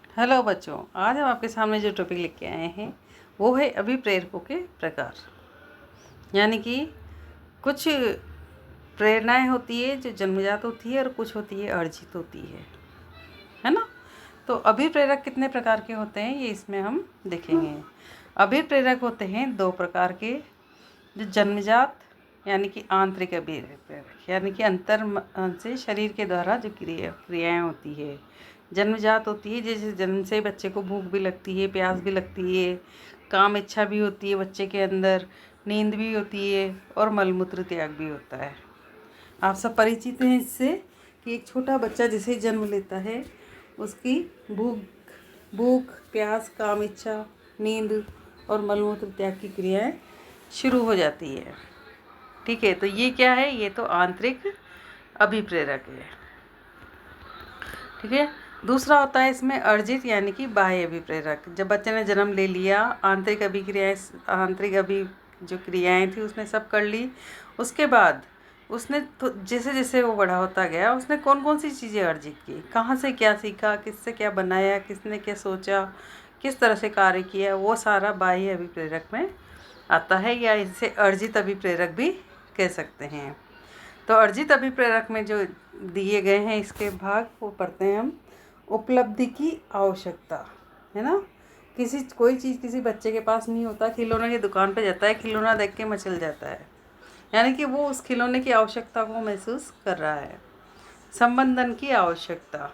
Hello बच्चों, आज हम आपके सामने जो टॉपिक लेके आए हैं वो है अभिप्रेरकों के प्रकार। यानी कि कुछ प्रेरणाएं होती है जो जन्मजात होती है और कुछ होती है अर्जित होती है ना। तो अभिप्रेरक कितने प्रकार के होते हैं ये इसमें हम देखेंगे। अभिप्रेरक होते हैं दो प्रकार के, जो जन्मजात यानी कि आंतरिक अभिप्रेरक, यानी कि अंतर से शरीर के द्वारा जो क्रियाएं होती है जन्मजात होती है। जैसे जन्म से बच्चे को भूख भी लगती है, प्यास भी लगती है, काम इच्छा भी होती है बच्चे के अंदर, नींद भी होती है और मलमूत्र त्याग भी होता है। आप सब परिचित हैं इससे कि एक छोटा बच्चा जैसे जन्म लेता है उसकी भूख प्यास, काम इच्छा, नींद और मलमूत्र त्याग की क्रियाएं शुरू हो जाती है। ठीक है, तो ये क्या है? ये तो आंतरिक अभिप्रेरक है। ठीक है। दूसरा होता है इसमें अर्जित यानी कि बाह्य अभिप्रेरक। जब बच्चे ने जन्म ले लिया, आंतरिक अभी जो क्रियाएं थी उसने सब कर ली, उसके बाद उसने तो जैसे जैसे वो बड़ा होता गया उसने कौन कौन सी चीज़ें अर्जित की, कहाँ से क्या सीखा, किससे क्या बनाया, किसने क्या सोचा, किस तरह से कार्य किया, वो सारा बाह्य अभिप्रेरक में आता है, या इसे अर्जित अभिप्रेरक भी कह सकते हैं। तो अर्जित अभिप्रेरक में जो दिए गए हैं इसके भाग वो पढ़ते हैं हम। उपलब्धि की आवश्यकता, है ना। कोई चीज़ किसी बच्चे के पास नहीं होता, खिलौने की दुकान पे जाता है, खिलौना देख के मचल जाता है, यानी कि वो उस खिलौने की आवश्यकता को महसूस कर रहा है। संबंधन की आवश्यकता,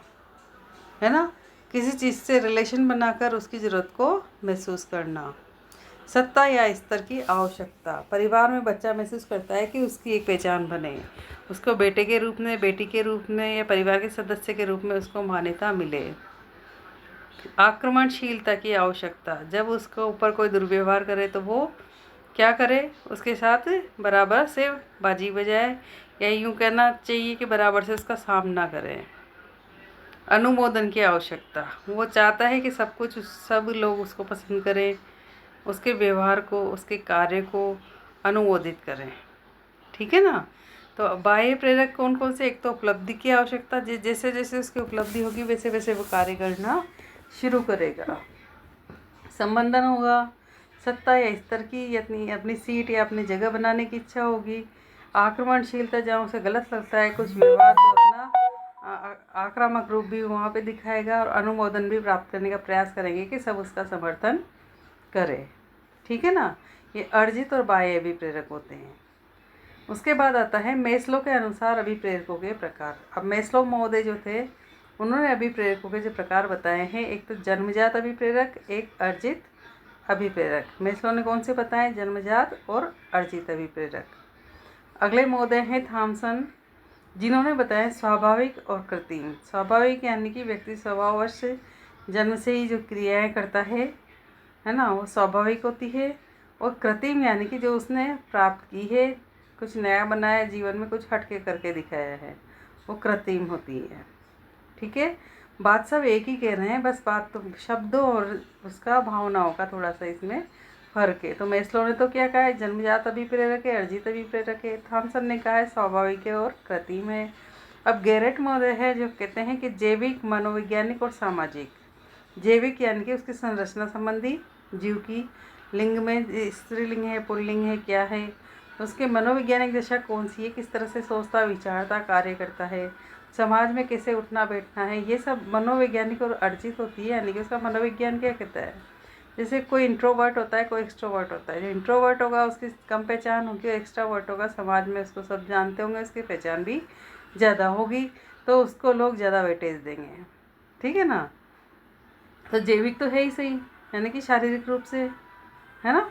है ना, किसी चीज़ से रिलेशन बनाकर उसकी ज़रूरत को महसूस करना। सत्ता या स्तर की आवश्यकता, परिवार में बच्चा महसूस करता है कि उसकी एक पहचान बने, उसको बेटे के रूप में, बेटी के रूप में या परिवार के सदस्य के रूप में उसको मान्यता मिले। आक्रमणशीलता की आवश्यकता, जब उसको ऊपर कोई दुर्व्यवहार करे तो वो क्या करे, उसके साथ बराबर से बाजी बजाए, या यूँ कहना चाहिए कि बराबर से उसका सामना करे। अनुमोदन की आवश्यकता, वो चाहता है कि सब लोग उसको पसंद करें, उसके व्यवहार को, उसके कार्य को अनुमोदित करें। ठीक है ना। तो बाह्य प्रेरक कौन कौन से? एक तो उपलब्धि की आवश्यकता, जैसे जैसे उसकी उपलब्धि होगी वैसे वैसे वो कार्य करना शुरू करेगा। संबंधन होगा, सत्ता या स्तर की, अपनी सीट या अपनी जगह बनाने की इच्छा होगी। आक्रमणशीलता, जहाँ उसे गलत लगता है कुछ व्यवहार तो अपना आक्रामक रूप भी वहाँ पे दिखाएगा, और अनुमोदन भी प्राप्त करने का प्रयास करेंगे कि सब उसका समर्थन करें। ठीक है ना। ये अर्जित और बाह्य अभिप्रेरक होते हैं। उसके बाद आता है मेस्लो के अनुसार अभिप्रेरकों के प्रकार। अब मेस्लो महोदय जो थे उन्होंने अभिप्रेरकों के जो प्रकार बताए हैं, एक तो जन्मजात अभिप्रेरक, एक अर्जित अभिप्रेरक। मेस्लो ने कौन से बताए? जन्मजात और अर्जित अभिप्रेरक। अगले महोदय हैं थॉमसन, जिन्होंने बताया स्वाभाविक और कृत्रिम। स्वाभाविक यानी कि व्यक्ति स्वभाववश से जन्म से ही जो क्रियाएं करता है ना, वो स्वाभाविक होती है। और कृत्रिम यानी कि जो उसने प्राप्त की है, कुछ नया बनाया, जीवन में कुछ हटके करके दिखाया है, वो कृत्रिम होती है। ठीक है। बात सब एक ही कह रहे हैं, बस बात तो शब्दों और उसका भावनाओं का थोड़ा सा इसमें फर्क है। तो मेस्लो ने तो क्या कहा है? जन्मजात अभिप्रेरक है, अर्जित अभिप्रेरक है। थॉमसन ने कहा है स्वाभाविक है और कृत्रिम है। अब गैरेट महोदय है जो कहते हैं कि जैविक, मनोवैज्ञानिक और सामाजिक। जैविक यानी कि उसकी संरचना संबंधी, जीव की लिंग में स्त्रीलिंग है, पुल्लिंग है, क्या है, उसके मनोवैज्ञानिक दशा कौन सी है, किस तरह से सोचता, विचारता, कार्य करता है, समाज में कैसे उठना बैठना है, ये सब मनोवैज्ञानिक और अर्जित होती है। यानी कि उसका मनोविज्ञान क्या कहता है? जैसे कोई इंट्रोवर्ट होता है, कोई एक्सट्रोवर्ट होता है। जो इंट्रोवर्ट होगा उसकी कम पहचान होगी, और एक्स्ट्रावर्ट होगा समाज में उसको सब जानते होंगे, उसकी पहचान भी ज़्यादा होगी, तो उसको लोग ज़्यादा वेटेज देंगे। ठीक है ना। तो जैविक तो है ही सही, यानी कि शारीरिक रूप से, है ना।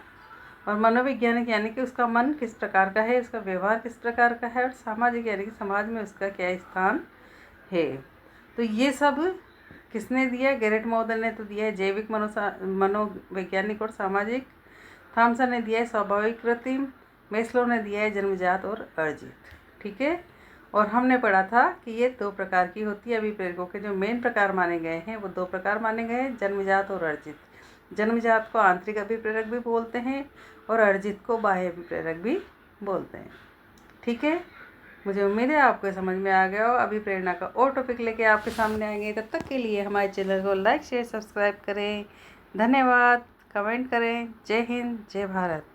और मनोवैज्ञानिक यानी कि उसका मन किस प्रकार का है, उसका व्यवहार किस प्रकार का है। और सामाजिक यानी कि समाज में उसका क्या स्थान है। तो ये सब किसने दिया? गैरेट महोदय ने तो दिया है जैविक, मनोवैज्ञानिक और सामाजिक। थॉमसन ने दिया है स्वाभाविक, कृत्रिम। मेस्लो ने दिया है जन्मजात और अर्जित। ठीक है। और हमने पढ़ा था कि ये दो प्रकार की होती है। अभिप्रेरकों के जो मेन प्रकार माने गए हैं वो दो प्रकार माने गए हैं, जन्मजात और अर्जित। जन्मजात को आंतरिक अभिप्रेरक भी बोलते हैं और अर्जित को बाह्य अभिप्रेरक भी बोलते हैं। ठीक है। मुझे उम्मीद है आपको समझ में आ गया हो। अभी प्रेरणा का और टॉपिक लेके आपके सामने आएंगे। तब तक के लिए हमारे चैनल को लाइक शेयर सब्सक्राइब करें। धन्यवाद। कमेंट करें। जय हिंद, जय भारत।